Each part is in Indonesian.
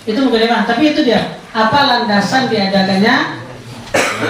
Itu bagaimana? Tapi itu dia. Apa landasan diadakannya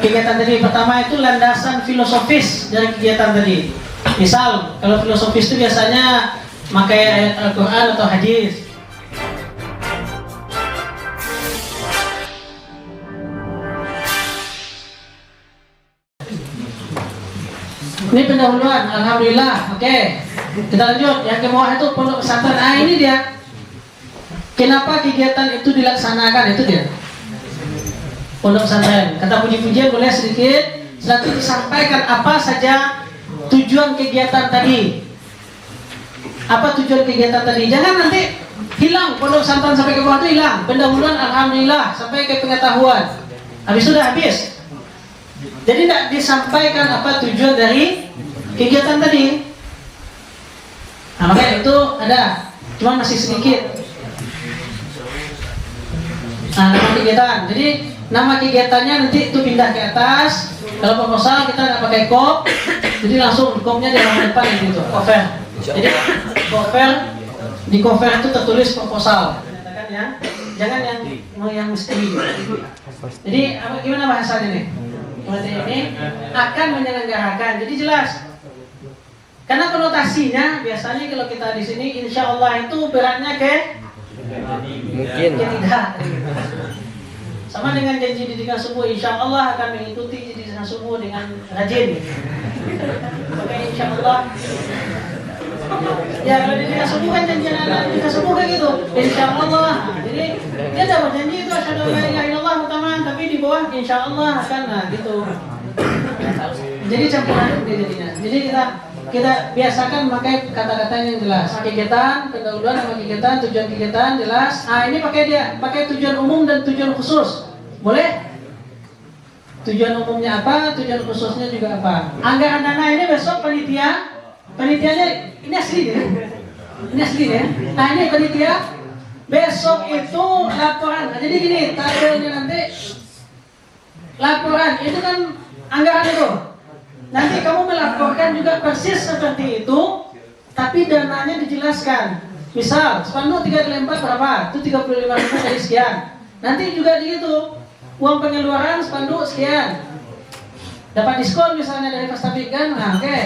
kegiatan tadi? Pertama itu landasan filosofis dari kegiatan tadi. Misal, kalau filosofis itu biasanya pakai ayat Al-Quran atau hadis. Ini pendahuluan, alhamdulillah. Oke, kita lanjut. Yang ke bawah itu pondok pesantren. Ah, ini dia. Kenapa kegiatan itu dilaksanakan? Itu dia. Pondok pesantren. Kata puji-pujian boleh sedikit. Setelah itu disampaikan apa saja tujuan kegiatan tadi. Apa tujuan kegiatan tadi? Jangan nanti hilang pondok pesantren sampai ke bawah itu hilang. Pendahuluan, alhamdulillah sampai ke pengetahuan. Habis sudah habis. Jadi tidak disampaikan apa tujuan dari kegiatan tadi. Nah, makanya itu ada, cuma masih sedikit. Nah, nama kegiatan. Jadi nama kegiatannya nanti itu pindah ke atas. Kalau proposal kita nggak pakai kop, jadi langsung kopnya di halaman depan gitu, cover. Jadi cover di cover itu tertulis proposal. Jangan yang misteri. Jadi gimana bahasanya nih? Ini akan menyelenggarakan, jadi jelas. Karena konotasinya biasanya kalau kita di sini, insya Allah itu beratnya mungkin tidak. Sama dengan janji didikan subuh, insya Allah akan mengikuti didikan subuh dengan rajin. Oke, insya Allah. Ya kalau didikan subuh kan janjian anak didikan subuh kayak gitu. Insya Allah. Jadi dia dapat janji itu asyhadu an la ilaha illallah utaman, tapi di bawah insya Allah akan gitu. Jadi campuran dia jadinya. Jadi kita biasakan pakai kata-kata yang jelas. Kegiatan, pendahuluan sama kegiatan, tujuan kegiatan jelas. Ah, ini pakai tujuan umum dan tujuan khusus. Boleh? Tujuan umumnya apa? Tujuan khususnya juga apa? Anggaran dana ini besok panitianya ini asli ya. Ini asli ya. Nah, ini panitia besok itu laporan. Jadi gini, tabelnya nanti laporan itu kan anggaran itu. Nanti kamu melaporkan juga persis seperti itu, tapi dananya dijelaskan. Misal, spanduk 3 kali 4 berapa? Itu 35.000 dari sekian. Nanti juga gitu, uang pengeluaran spanduk sekian. Dapat diskon misalnya dari Pastabik kan? Nah, oke.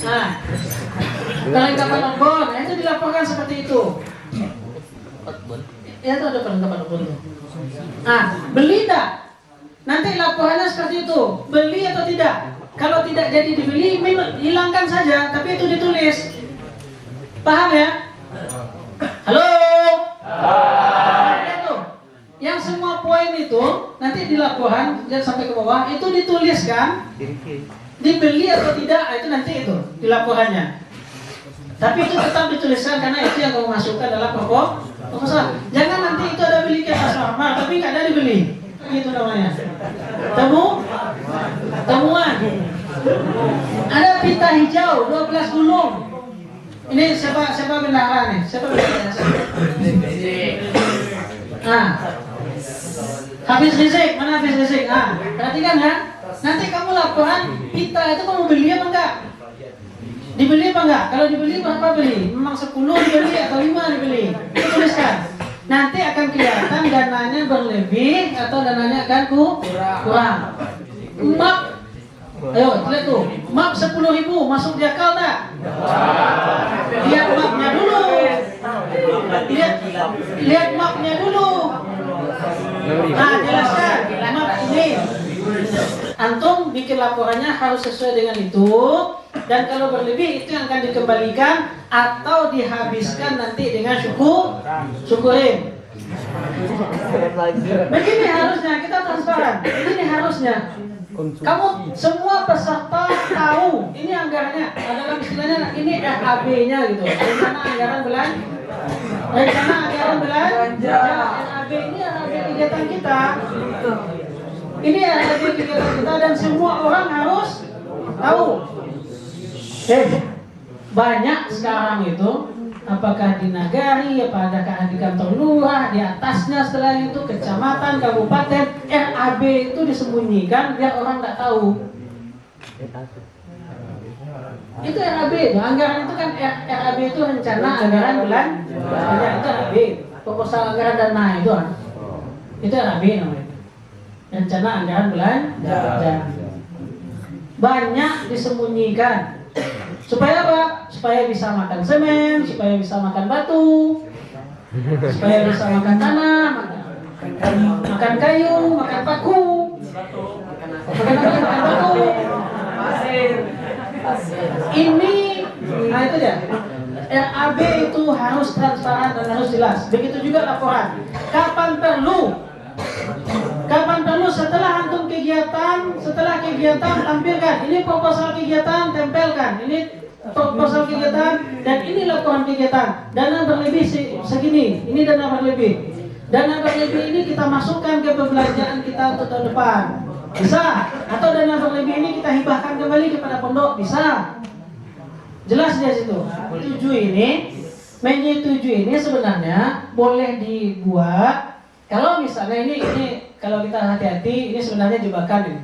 Nah, perlengkapan obor, nah itu dilaporkan seperti itu. Ya itu ada perlengkapan obor tuh. Nah, beli tak? Nanti laporannya seperti itu, beli atau tidak. Kalau tidak jadi dibeli, hilangkan saja, tapi itu ditulis. Paham ya? Halo? Itu. Yang semua poin itu nanti di laporan dan sampai ke bawah itu dituliskan. Dibeli atau tidak, itu nanti itu di laporannya. Tapi itu tetap dituliskan karena itu yang kamu masukkan dalam proposal. Jangan nanti itu ada beli ke atas normal, tapi nggak ada dibeli. Itu namanya temuan. Ada pita hijau 12 gunung. Ini siapa bendahara nih? Siapa bendahara? Nah, Hafiz Rizik, mana Hafiz Rizik? Ah, perhatikan ya. Nanti kamu laporan pita itu kamu beli apa enggak? Dibeli apa enggak? Kalau dibeli berapa beli? Memang 10 dibeli atau 5 dibeli? Itu tuliskan. Nanti akan kelihatan dananya berlebih atau dananya akan kurang. Map, ayo lihat tuh, map 10.000 masuk di akal tak? Lihat mapnya dulu. Lihat mapnya dulu. Nah, jelaskan map ini. Antum bikin laporannya harus sesuai dengan itu. Dan kalau berlebih itu yang akan dikembalikan atau dihabiskan nanti dengan syukurin. Begini harusnya, kita transparan. Ini harusnya. Kamu semua peserta tahu ini anggarannya. Dalam istilahnya ini RAB-nya gitu. Rencana anggaran belanja. RAB ini RAB kegiatan kita. Ini RAB kegiatan kita dan semua orang harus tahu. Banyak sekarang itu, apakah di nagari, apakah di kantor lurah, di atasnya setelah itu kecamatan, kabupaten, RAB itu disembunyikan biar orang nggak tahu. Itu RAB, anggaran itu kan RAB itu rencana anggaran belanja, itu RAB. proposal anggaran dana itu kan. Itu RAB namanya. Rencana anggaran belanja. Banyak disembunyikan. Supaya apa? Supaya bisa makan semen, supaya bisa makan batu, supaya bisa makan tanah, makan kayu, makan paku, makan paku. Ini, nah itu dia. RAB itu harus transparan dan harus jelas. Begitu juga laporan. Kapan perlu setelah antum kegiatan, setelah kegiatan tampilkan. Ini proposal kegiatan, tempelkan. Ini proposal kegiatan dan ini laporan kegiatan. Dana berlebih segini. Ini dana berlebih. Dana berlebih ini kita masukkan ke pembelanjaan kita untuk tahun depan. Bisa. Atau dana berlebih ini kita hibahkan kembali kepada pondok. Bisa. Jelas di situ. Menyetujui ini sebenarnya boleh dibuat. Kalau misalnya ini kalau kita hati-hati, ini sebenarnya jebakan ini.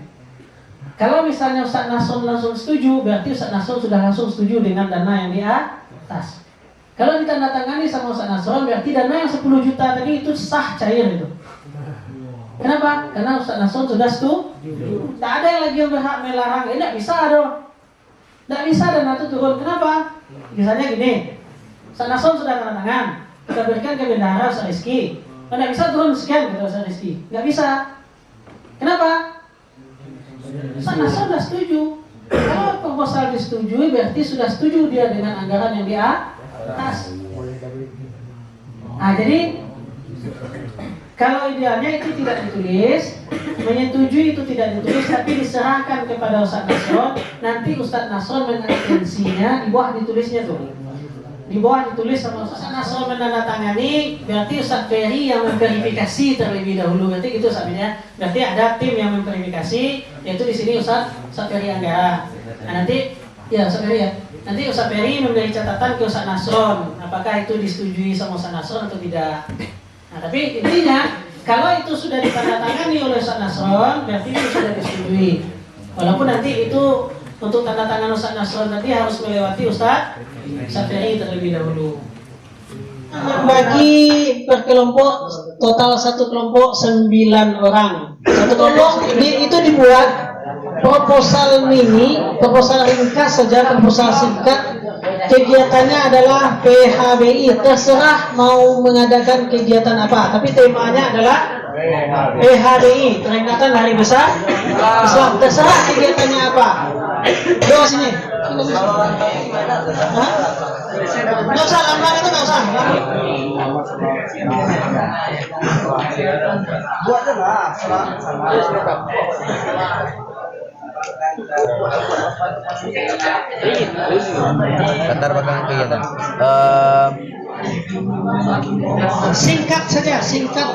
Kalau misalnya Ustaz Nasrul langsung setuju, berarti Ustaz Nasrul sudah langsung setuju dengan dana yang di atas. Kalau ditandatangani sama Ustaz Nasrul, berarti dana yang 10 juta tadi itu sah, cair itu. Kenapa? Karena Ustaz Nasrul sudah setuju. Tak ada yang lagi yang berhak melarang. Ini tidak bisa dong. Tidak bisa dana itu turun. Kenapa? Misalnya gini, Ustaz Nasrul sudah tanda tangan, kita berikan ke bendahara Ustaz Rizky. Tidak bisa turun sekian kata Ustaz Rizky. Tidak bisa. Kenapa? Ustaz Nasrul sudah setuju. Kalau proposal disetujui, berarti sudah setuju dia dengan anggaran yang di atas. Nah, jadi kalau idealnya itu tidak ditulis, menyetujui itu tidak ditulis, tapi diserahkan kepada Ustaz Nasrul. Nanti Ustaz Nasrul mengatensinya, di bawah ditulisnya tuh. Di bawah ditulis sama Ustaz Nasrul menandatangani, berarti Ustaz Ferry yang memverifikasi terlebih dahulu. Berarti gitu Ustaznya. Berarti ada tim yang memverifikasi, yaitu di sini Ustaz Ferry Anggara. Nah, nanti ya Ustaz Ferry ya. Nanti Ustaz Ferry memberi catatan ke Ustaz Nasrul, apakah itu disetujui sama Ustaz Nasrul atau tidak. Nah, tapi intinya kalau itu sudah ditandatangani oleh Ustaz Nasrul, berarti itu sudah disetujui. Walaupun nanti itu untuk tanda tangan Ustaz Nasrul nanti harus melewati Ustaz Ferry terlebih dahulu. Bagi per kelompok, total satu kelompok 9 orang. Satu kelompok itu dibuat proposal mini, proposal ringkas saja, proposal singkat. Kegiatannya adalah PHBI, terserah mau mengadakan kegiatan apa, tapi temanya adalah PHBI, peringatan Hari Besar Islam. Terserah kegiatannya apa. Doa sini. Nggak usah, lambang itu nggak usah. Buat aja lah. Latar belakang kegiatan. Singkat saja, singkat.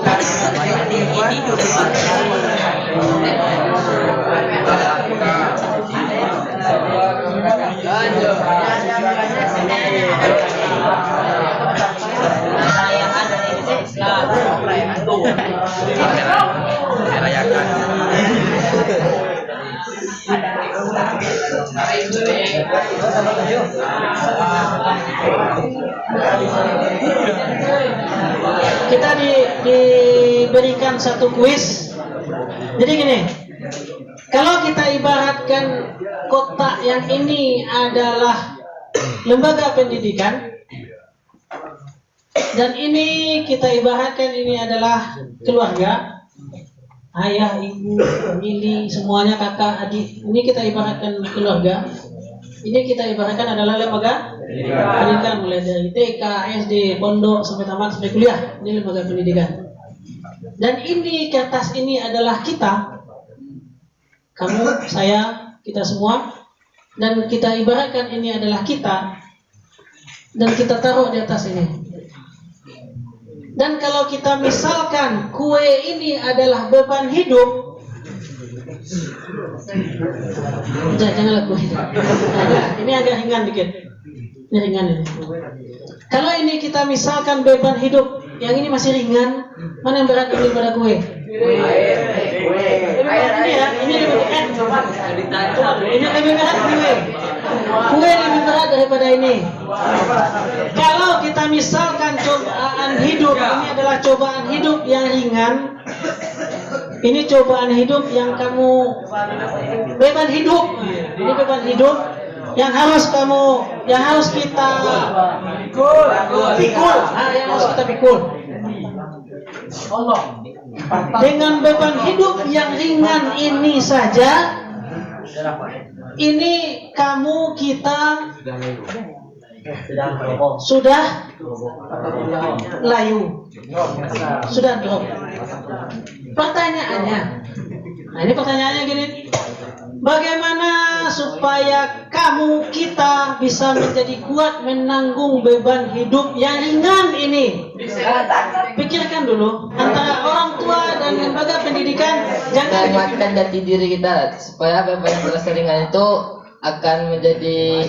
Kita diberikan satu kuis. Jadi gini, kalau kita ibaratkan kotak yang ini adalah lembaga pendidikan, dan ini kita ibaratkan ini adalah keluarga, ayah, ibu, famili, semuanya, kakak, adik. Ini kita ibaratkan keluarga. Ini kita ibaratkan adalah lembaga pendidikan, mulai dari TK, SD, pondok sampai tamat sampai kuliah. Ini lembaga pendidikan. Dan ini kertas ini adalah kita, kamu, saya, kita semua. Dan kita ibaratkan ini adalah kita, dan kita taruh di atas ini. Dan kalau kita misalkan kue ini adalah beban hidup, janganlah kue hidup. Ini agak ringan dikit. Ini ringan ini. Kalau ini kita misalkan beban hidup, yang ini masih ringan, mana yang berat ini pada kue? Ini ya, ini lebih berat. Ini lebih berat kue. Kue lebih berat daripada ini. Kalau kita misalkan cobaan hidup, ini adalah cobaan hidup yang ringan. Ini cobaan hidup yang kamu beban hidup. Ini beban hidup yang harus kita pikul. Yang harus kita pikul. Dengan beban hidup yang ringan ini saja, ini kita sudah layu, sudah drop. Pertanyaannya, nah ini pertanyaannya gini, bagaimana supaya kita bisa menjadi kuat menanggung beban hidup yang ringan ini? Pikirkan dulu, antara orang tua dan lembaga pendidikan, jangan menguatkan jati diri kita supaya beban yang terasa ringan itu akan menjadi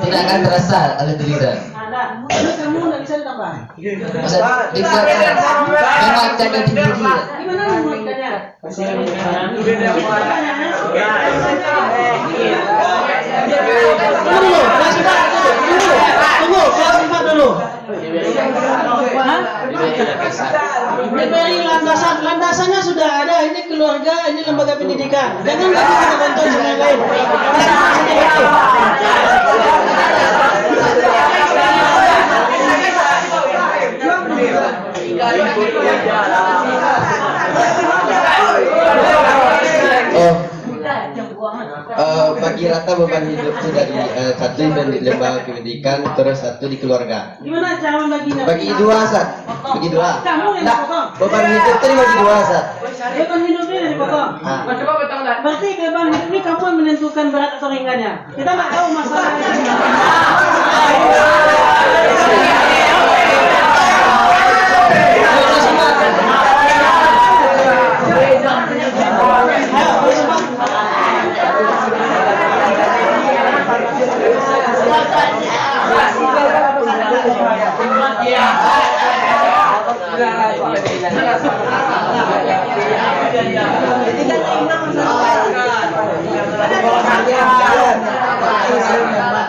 tidak akan terasa oleh diri kita. Ada, kamu nggak bisa ditambah. Masa menguatkan jati diri. Gimana menguatkannya? Tunggu, kelas 4 dulu. Kelas 4 dulu. Diberi landasannya sudah ada. Ini keluarga, ini lembaga pendidikan. Jangan lagi kita bantu yang lain. Bagi rata beban hidup itu dari satu di lembaga pendidikan, terus satu di keluarga. Gimana cara membaginya? Bagi dua, Sat. Bagi dua. Kamu yang Nah, dipotong. beban hidup itu dibagi dua, Sat. Beban hidup ini dipotong. Berarti beban hidup ini kamu yang menentukan berat atau ringannya. Kita nggak tahu masalah.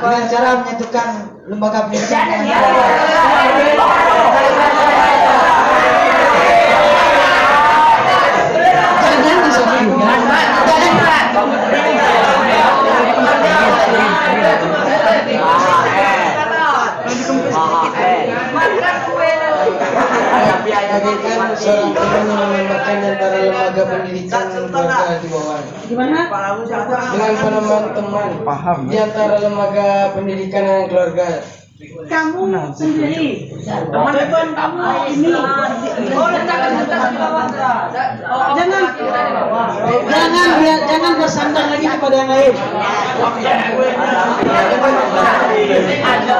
Dengan cara menyatukan lembaga pendidikan yang Jangan disebutkan. Bagaimana seorang teman yang menambahkan antara lembaga pendidikan dan keluarga di bawah. Gimana? Dengan penemuan teman di antara lembaga pendidikan dan keluarga. Kamu sendiri, beban kamu ini. Jangan bersandar lagi kepada yang lain.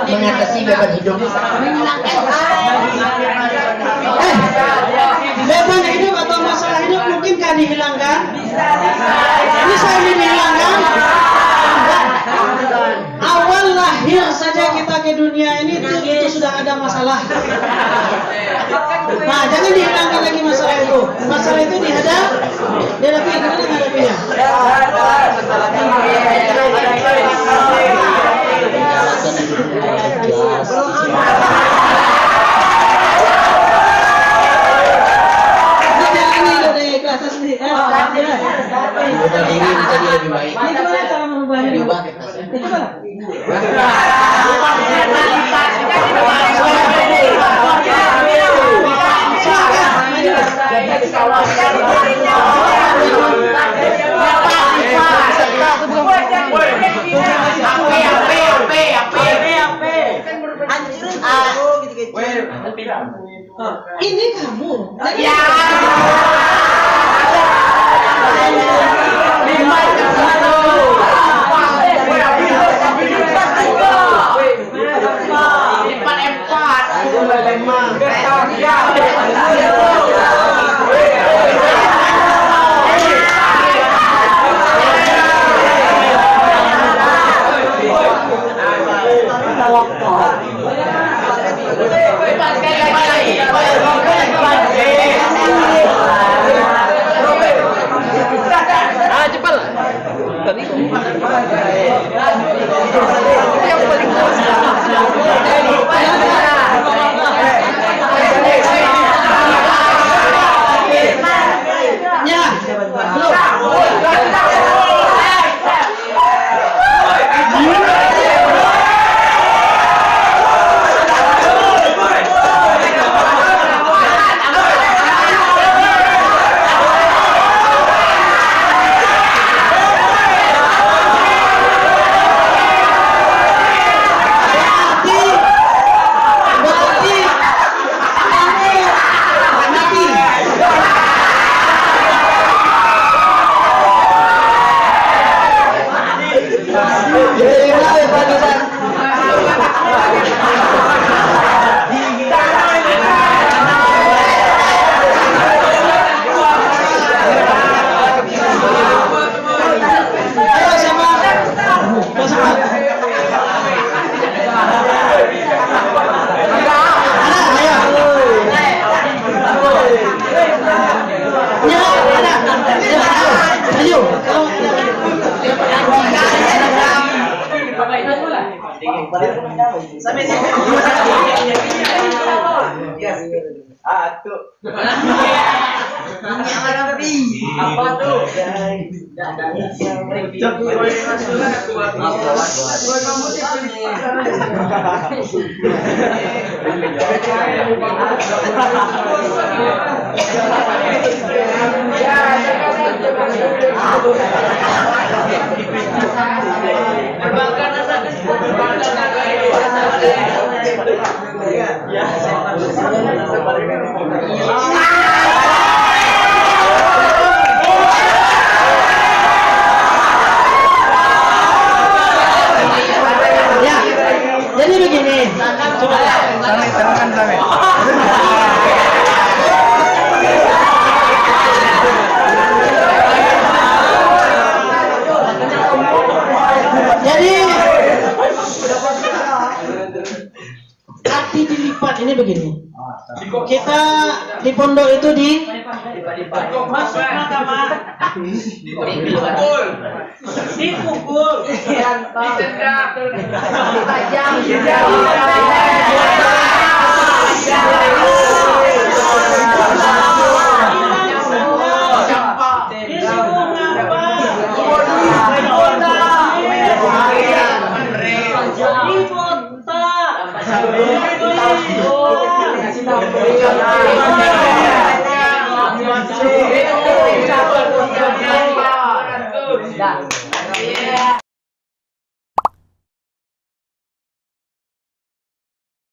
Mengatasi beban hidup. Beban hidup atau masalah hidup mungkinkah dihilangkan? Bisa ini dihilangkan? Awal lahir saja kita ke dunia ini itu sudah ada masalah. Nah, jangan dihilangkan lagi masalah itu. Masalah itu dihadapi. Gimana menghadapinya? Beban diri menjadi lebih baik. Ini gimana cara merubahnya? Itu kan? Ini kamu. Apa tuh? Jadi begini, jadi arti dilipat ini begini. Kita di pondok itu dipukul, Dah.